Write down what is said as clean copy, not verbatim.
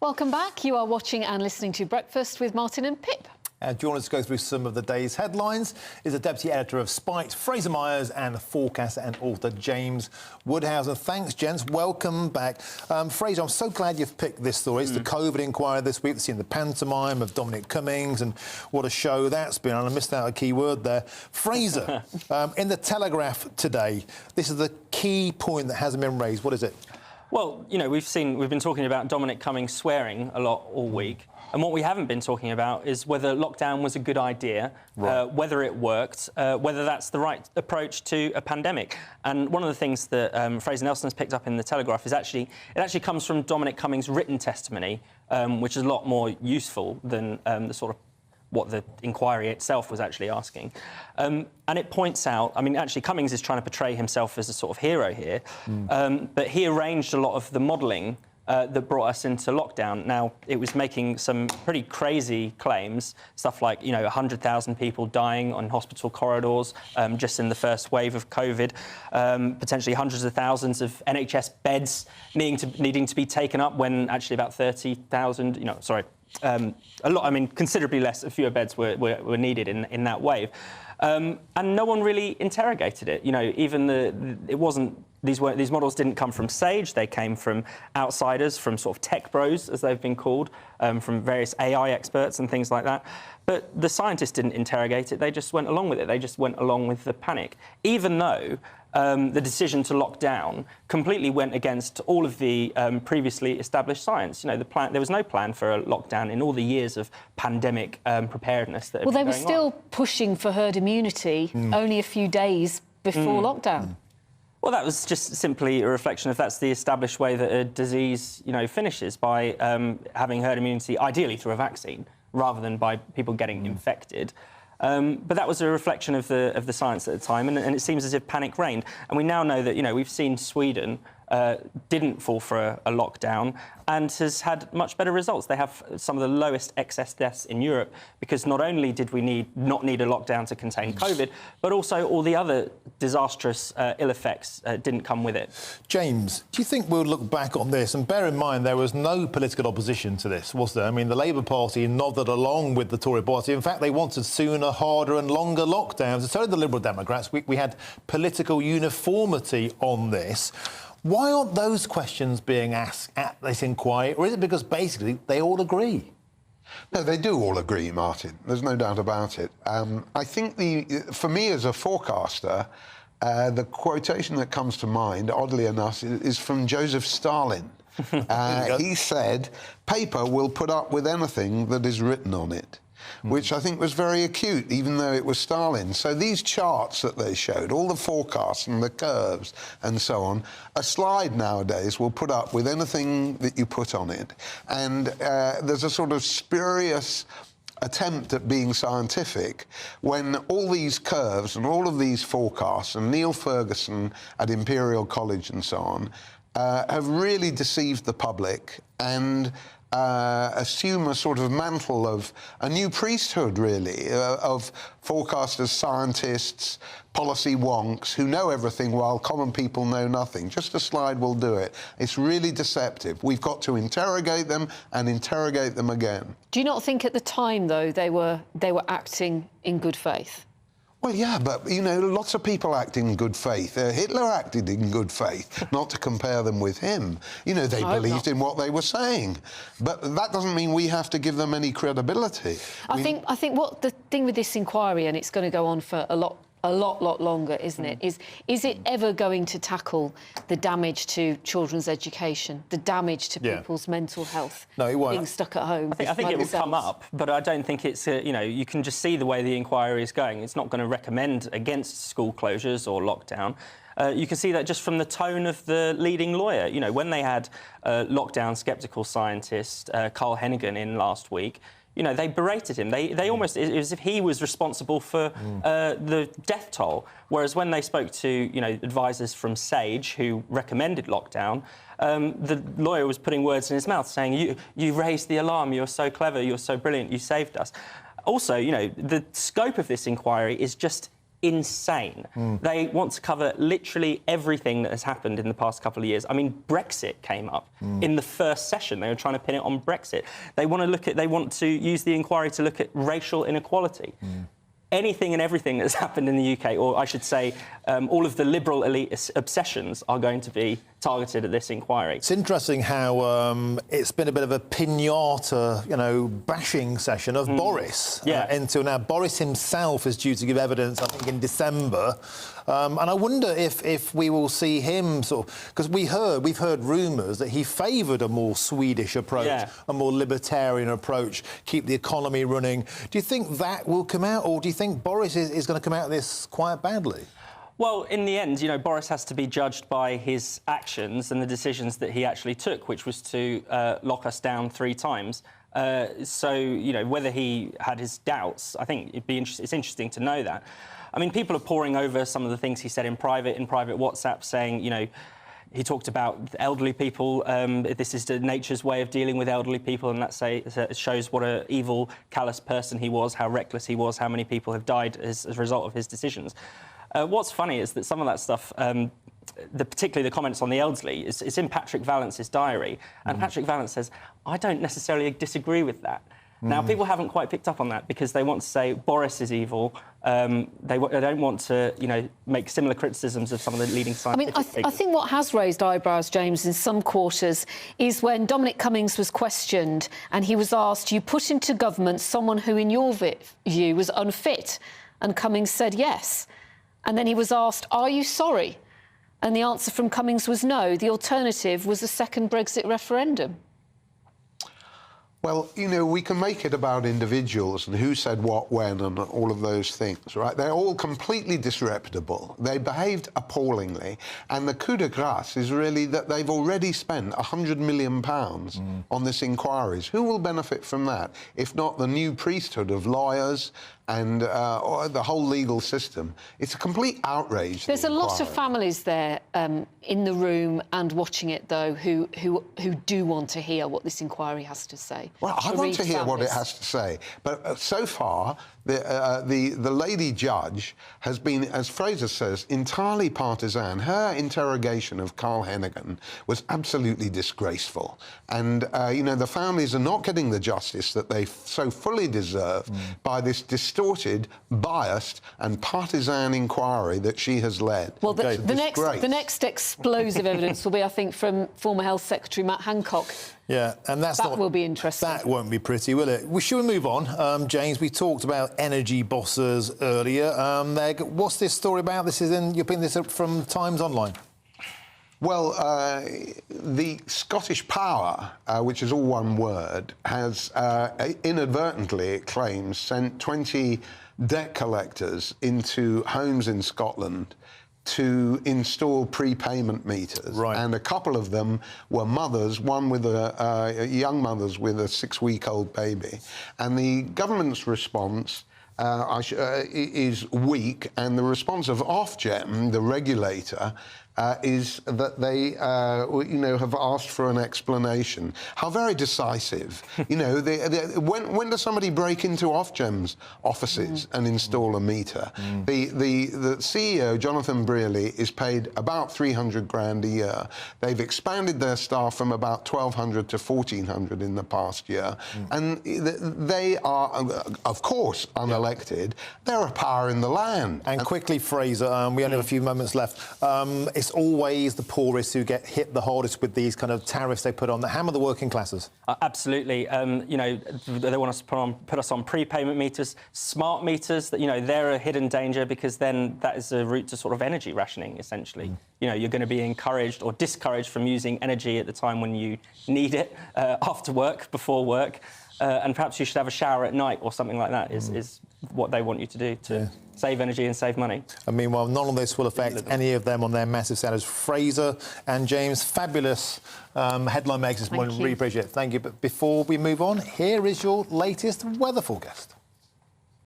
Welcome back. You are watching and listening to Breakfast with Martin and Pip. Joining us to go through some of the day's headlines is the Deputy Editor of Spite, Fraser Myers, and forecaster and author James Woodhousen. Thanks, gents. Welcome back. Fraser, I'm so glad you've picked this story. It's the COVID inquiry this week. We've seen the pantomime of Dominic Cummings, and what a show that's been. And I missed out a key word there. Fraser, in the Telegraph today, this is the key point that hasn't been raised. What is it? Well, you know, we've been talking about Dominic Cummings swearing a lot all week. And what we haven't been talking about is whether lockdown was a good idea, whether it worked, whether that's the right approach to a pandemic. And one of the things that Fraser Nelson's picked up in the Telegraph is it actually comes from Dominic Cummings' written testimony, which is a lot more useful than the sort of what the inquiry itself was actually asking. And it points out, I mean, actually, Cummings is trying to portray himself as a sort of hero here, but he arranged a lot of the modelling that brought us into lockdown. Now, it was making some pretty crazy claims, stuff like, you know, 100,000 people dying on hospital corridors just in the first wave of COVID, potentially hundreds of thousands of NHS beds needing to be taken up when actually about 30,000, a lot, I mean, considerably less, fewer beds were needed in that wave. And no one really interrogated it. You know, even these models didn't come from Sage. They came from outsiders, from sort of tech bros, as they've been called, from various AI experts and things like that. But the scientists didn't interrogate it. They just went along with it. They just went along with the panic, even though the decision to lock down completely went against all of the previously established science. You know, there was no plan for a lockdown in all the years of pandemic preparedness that had been going on. Well, they were still pushing for herd immunity only a few days before lockdown. Well, that was just simply a reflection of that's the established way that a disease, you know, finishes, by having herd immunity, ideally through a vaccine, rather than by people getting infected. But that was a reflection of the science at the time, and it seems as if panic reigned. And we now know that, you know, we've seen Sweden didn't fall for a lockdown and has had much better results. They have some of the lowest excess deaths in Europe because not only did we not need a lockdown to contain COVID, but also all the other disastrous ill effects didn't come with it. James, do you think we'll look back on this, and bear in mind there was no political opposition to this, was there? I mean, the Labour Party nodded along with the Tory Party. In fact, they wanted sooner, harder and longer lockdowns, and so did the Liberal Democrats. We had political uniformity on this. Why aren't those questions being asked at this inquiry, or is it because basically they all agree? No, they do all agree, Martin. There's no doubt about it. I think for me as a forecaster, the quotation that comes to mind, oddly enough, is from Joseph Stalin. He said, "Paper will put up with anything that is written on it." Which I think was very acute, even though it was Stalin. So these charts that they showed, all the forecasts and the curves and so on, a slide nowadays will put up with anything that you put on it. And there's a sort of spurious attempt at being scientific when all these curves and all of these forecasts, and Neil Ferguson at Imperial College and so on, have really deceived the public and assume a sort of mantle of a new priesthood, really, of forecasters, scientists, policy wonks who know everything while common people know nothing. Just a slide will do it. It's really deceptive. We've got to interrogate them and interrogate them again. Do you not think at the time, though, they were acting in good faith? Well, yeah, but, you know, lots of people act in good faith. Hitler acted in good faith, not to compare them with him. You know, they believed in what they were saying. But that doesn't mean we have to give them any credibility. I think what the thing with this inquiry, and it's going to go on for a lot longer, isn't it, is it ever going to tackle the damage to children's education, the damage to people's mental health? No, it won't. Being stuck at home. I think it will come up, but I don't think it's, you know, you can just see the way the inquiry is going. It's not going to recommend against school closures or lockdown. You can see that just from the tone of the leading lawyer. You know, when they had lockdown sceptical scientist Carl Hennigan in last week, you know, they berated him. They almost, it was as if he was responsible for the death toll. Whereas when they spoke to, you know, advisors from Sage who recommended lockdown, the lawyer was putting words in his mouth saying, you raised the alarm, you're so clever, you're so brilliant, you saved us. Also, you know, the scope of this inquiry is just insane. They want to cover literally everything that has happened in the past couple of years. I mean, Brexit came up in the first session. They were trying to pin it on Brexit. They want to use the inquiry to look at racial inequality. Anything and everything that's happened in the UK, or I should say, all of the liberal elite obsessions are going to be targeted at this inquiry. It's interesting how it's been a bit of a pinata, bashing session of Boris. Until now, Boris himself is due to give evidence, I think, in December. And I wonder if we will see him because we've heard rumours that he favoured a more Swedish approach, a more libertarian approach, keep the economy running. Do you think that will come out, or do you think Boris is going to come out of this quite badly? Well, in the end, Boris has to be judged by his actions and the decisions that he actually took, which was to lock us down 3 times. So, whether he had his doubts, I think it's interesting to know that. I mean, people are poring over some of the things he said in private WhatsApp, saying, he talked about elderly people. This is nature's way of dealing with elderly people, and that shows what an evil, callous person he was, how reckless he was, how many people have died as a result of his decisions. What's funny is that some of that stuff, particularly the comments on the elderly, it's in Patrick Vallance's diary, and Patrick Vallance says, I don't necessarily disagree with that. Now, people haven't quite picked up on that because they want to say Boris is evil. They don't want to, make similar criticisms of some of the leading scientific figures. I think what has raised eyebrows, James, in some quarters is when Dominic Cummings was questioned and he was asked, you put into government someone who, in your view, was unfit, and Cummings said yes. And then he was asked, are you sorry? And the answer from Cummings was no. The alternative was a second Brexit referendum. Well, we can make it about individuals and who said what when and all of those things, right? They're all completely disreputable. They behaved appallingly. And the coup de grace is really that they've already spent £100 million on this inquiries. Who will benefit from that, if not the new priesthood of lawyers and the whole legal system? It's a complete outrage. There's a lot of families there in the room and watching it, though, who do want to hear what this inquiry has to say. Well, I want to hear what it has to say. But so far, the lady judge has been, as Fraser says, entirely partisan. Her interrogation of Carl Hennigan was absolutely disgraceful. And, the families are not getting the justice that they so fully deserve by this distorted, biased and partisan inquiry that she has led. Well, the next explosive evidence will be, I think, from former Health Secretary Matt Hancock. Yeah, and that will be interesting. That won't be pretty, will it? Should we move on? James, we talked about energy bosses earlier. What's this story about? You're picking this up from Times Online. Well, the Scottish Power, which is all one word, has inadvertently, it claims, sent 20 debt collectors into homes in Scotland to install prepayment meters. Right. And a couple of them were mothers, one with young mothers with a 6-week-old baby. And the government's response is weak, and the response of Ofgem, the regulator, is that they, have asked for an explanation. How very decisive. When does somebody break into Ofgem's offices and install a meter? The CEO, Jonathan Brearley, is paid about 300 grand a year. They've expanded their staff from about 1,200 to 1,400 in the past year. And they are, of course, unelected. They're a power in the land. And quickly, Fraser, we only have a few moments left. It's always the poorest who get hit the hardest with these kind of tariffs they put on that hammer the working classes. Absolutely. They want us to put us on prepayment meters, smart meters. That they're a hidden danger, because then that is a route to sort of energy rationing, essentially. You're going to be encouraged or discouraged from using energy at the time when you need it, after work, before work, and perhaps you should have a shower at night or something like that. Is what they want you to do to save energy and save money. And meanwhile, none of this will affect any of them on their massive salaries. Fraser and James, fabulous headline makers this morning. Really appreciate it. Thank you. But before we move on, here is your latest weather forecast.